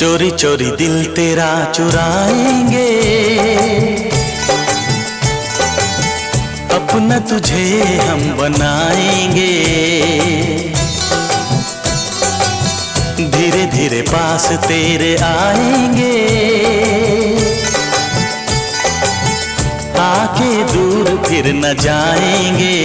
चोरी चोरी दिल तेरा चुराएंगे, अपना तुझे हम बनाएंगे। धीरे धीरे पास तेरे आएंगे, आके दूर फिर न जाएंगे।